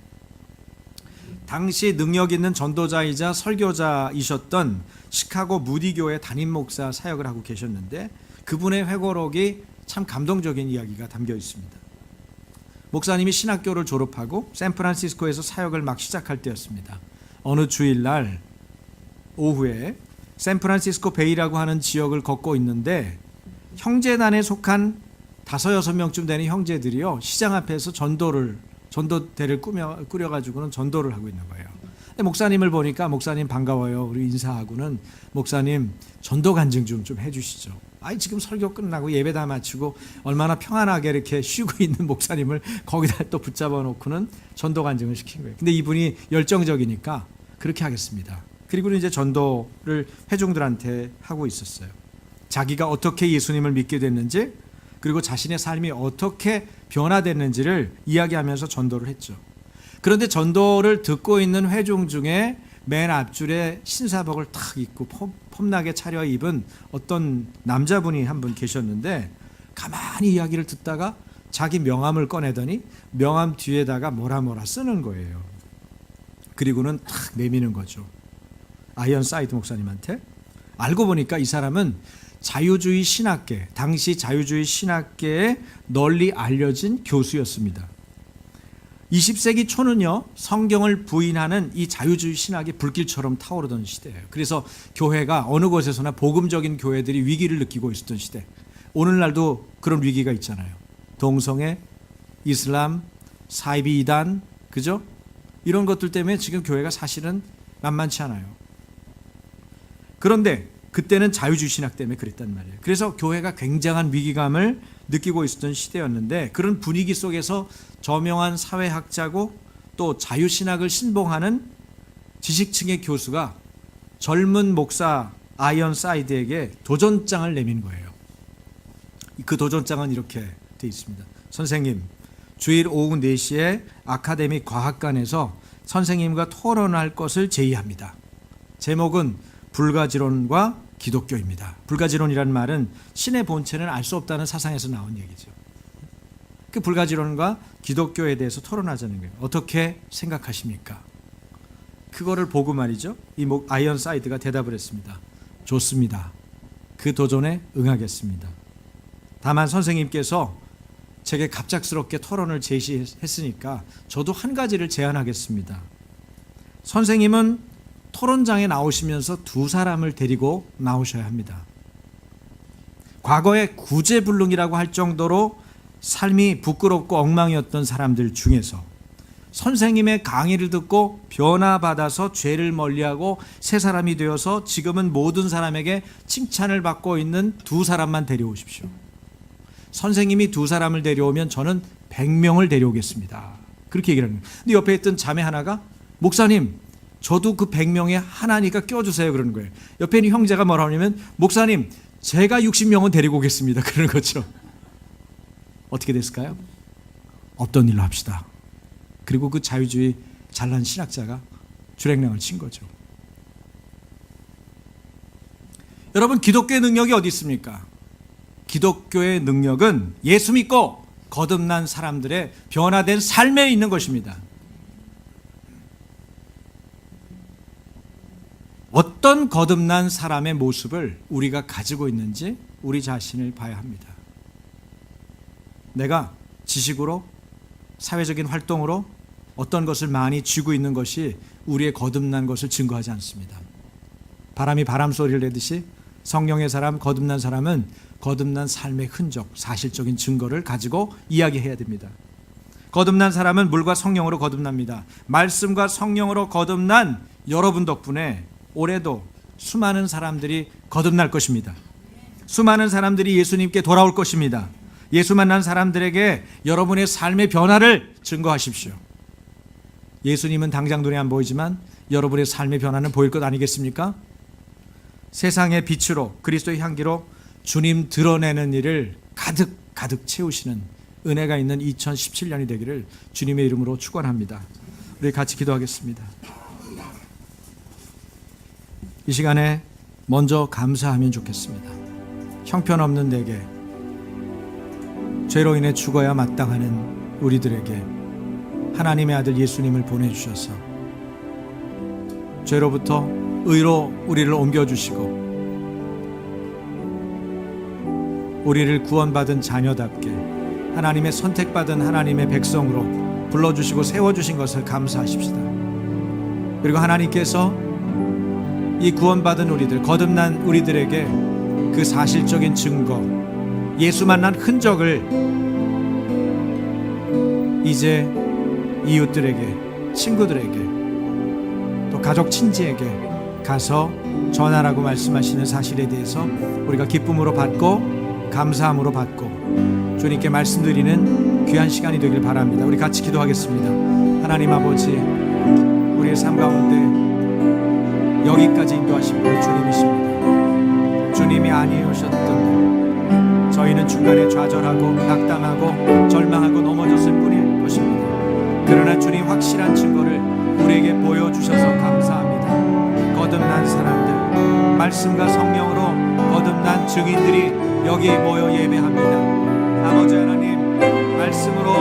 당시 능력 있는 전도자이자 설교자이셨던 시카고 무디교회 담임 목사 사역을 하고 계셨는데 그분의 회고록이 참 감동적인 이야기가 담겨 있습니다. 목사님이 신학교를 졸업하고 샌프란시스코에서 사역을 막 시작할 때였습니다. 어느 주일날 오후에 샌프란시스코 베이라고 하는 지역을 걷고 있는데 형제단에 속한 5-6명쯤 되는 형제들이요, 시장 앞에서 전도대를 꾸려가지고는 전도를 하고 있는 거예요. 근데 목사님을 보니까 목사님 반가워요. 우리 인사하고는 목사님 전도 간증 좀 해주시죠. 지금 설교 끝나고 예배 다 마치고 얼마나 평안하게 이렇게 쉬고 있는 목사님을 거기다 또 붙잡아 놓고는 전도 간증을 시킨 거예요. 근데 이분이 열정적이니까 그렇게 하겠습니다. 그리고 이제 전도를 회중들한테 하고 있었어요. 자기가 어떻게 예수님을 믿게 됐는지, 그리고 자신의 삶이 어떻게 변화됐는지를 이야기하면서 전도를 했죠. 그런데 전도를 듣고 있는 회중 중에 맨 앞줄에 신사복을 탁 입고 폼나게 차려입은 어떤 남자분이 한 분 계셨는데 가만히 이야기를 듣다가 자기 명함을 꺼내더니 명함 뒤에다가 뭐라 쓰는 거예요. 그리고는 탁 내미는 거죠. 아이언사이드 목사님한테. 알고 보니까 이 사람은 자유주의 신학계, 당시 자유주의 신학계에 널리 알려진 교수였습니다. 20세기 초는요, 성경을 부인하는 이 자유주의 신학이 불길처럼 타오르던 시대예요. 그래서 교회가 어느 곳에서나 복음적인 교회들이 위기를 느끼고 있었던 시대. 오늘날도 그런 위기가 있잖아요. 동성애, 이슬람, 사이비 이단, 그죠? 이런 것들 때문에 지금 교회가 사실은 만만치 않아요. 그런데 그때는 자유주의 신학 때문에 그랬단 말이에요. 그래서 교회가 굉장한 위기감을 느끼고 있었던 시대였는데 그런 분위기 속에서 저명한 사회학자고 또 자유신학을 신봉하는 지식층의 교수가 젊은 목사 아이언사이드에게 도전장을 내민 거예요. 그 도전장은 이렇게 되어 있습니다. 선생님, 주일 오후 4시에 아카데미 과학관에서 선생님과 토론할 것을 제의합니다. 제목은 불가지론과 기독교입니다. 불가지론이라는 말은 신의 본체는 알 수 없다는 사상에서 나온 얘기죠. 그 불가지론과 기독교에 대해서 토론하자는 거예요. 어떻게 생각하십니까? 그거를 보고 말이죠. 이 아이언사이드가 대답을 했습니다. 좋습니다. 그 도전에 응하겠습니다. 다만 선생님께서 제게 갑작스럽게 토론을 제시했으니까 저도 한 가지를 제안하겠습니다. 선생님은 토론장에 나오시면서 두 사람을 데리고 나오셔야 합니다. 과거에 구제불능이라고 할 정도로 삶이 부끄럽고 엉망이었던 사람들 중에서 선생님의 강의를 듣고 변화받아서 죄를 멀리하고 새 사람이 되어서 지금은 모든 사람에게 칭찬을 받고 있는 두 사람만 데려오십시오. 선생님이 두 사람을 데려오면 저는 100명을 데려오겠습니다. 그렇게 얘기를 합니다. 근데 옆에 있던 자매 하나가 목사님 저도 그 100명에 하나니까 껴주세요 그러는 거예요. 옆에 있는 형제가 뭐라 하냐면 목사님 제가 60명은 데리고 오겠습니다 그러는 거죠. 어떻게 됐을까요? 없던 일로 합시다. 그리고 그 자유주의 잘난 신학자가 주랭랑을 친 거죠. 여러분 기독교의 능력이 어디 있습니까? 기독교의 능력은 예수 믿고 거듭난 사람들의 변화된 삶에 있는 것입니다. 어떤 거듭난 사람의 모습을 우리가 가지고 있는지 우리 자신을 봐야 합니다. 내가 지식으로 사회적인 활동으로 어떤 것을 많이 쥐고 있는 것이 우리의 거듭난 것을 증거하지 않습니다. 바람이 바람 소리를 내듯이 성령의 사람, 거듭난 사람은 거듭난 삶의 흔적, 사실적인 증거를 가지고 이야기해야 됩니다. 거듭난 사람은 물과 성령으로 거듭납니다. 말씀과 성령으로 거듭난 여러분 덕분에 올해도 수많은 사람들이 거듭날 것입니다. 수많은 사람들이 예수님께 돌아올 것입니다. 예수 만난 사람들에게 여러분의 삶의 변화를 증거하십시오. 예수님은 당장 눈에 안 보이지만 여러분의 삶의 변화는 보일 것 아니겠습니까? 세상의 빛으로 그리스도의 향기로 주님 드러내는 일을 가득 채우시는 은혜가 있는 2017년이 되기를 주님의 이름으로 축원합니다. 우리 같이 기도하겠습니다. 이 시간에 먼저 감사하면 좋겠습니다. 형편없는 내게 죄로 인해 죽어야 마땅하는 우리들에게 하나님의 아들 예수님을 보내주셔서 죄로부터 의로 우리를 옮겨주시고 우리를 구원받은 자녀답게 하나님의 선택받은 하나님의 백성으로 불러주시고 세워주신 것을 감사하십시다. 그리고 하나님께서 이 구원받은 우리들, 거듭난 우리들에게 그 사실적인 증거, 예수 만난 흔적을 이제 이웃들에게, 친구들에게, 또 가족 친지에게 가서 전하라고 말씀하시는 사실에 대해서 우리가 기쁨으로 받고 감사함으로 받고 주님께 말씀드리는 귀한 시간이 되길 바랍니다. 우리 같이 기도하겠습니다. 하나님 아버지, 우리의 삶 가운데 여기까지 인도하신 분이 주님이십니다. 주님이 아니오셨던 저희는 중간에 좌절하고 낙담하고 절망하고 넘어졌을 뿐일 것입니다. 그러나 주님 확실한 증거를 우리에게 보여주셔서 감사합니다. 거듭난 사람들, 말씀과 성령으로 거듭난 증인들이 여기에 모여 예배합니다. 아버지 하나님, 말씀으로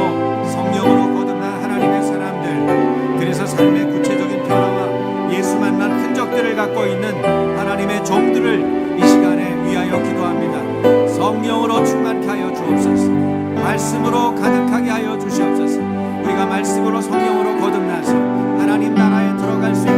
성령으로 거듭난 하나님의 사람들, 그래서 삶의 구체적인 변화와 예수 만난 흔적들을 갖고 있는 하나님의 종들을 이 시간에 위하여 기도합니다. 성령으로 충만케 하여 주옵소서. 말씀으로 가득하게 하여 주시옵소서. 우리가 말씀으로 성령으로 거듭나서 하나님 나라에 들어갈 수 있는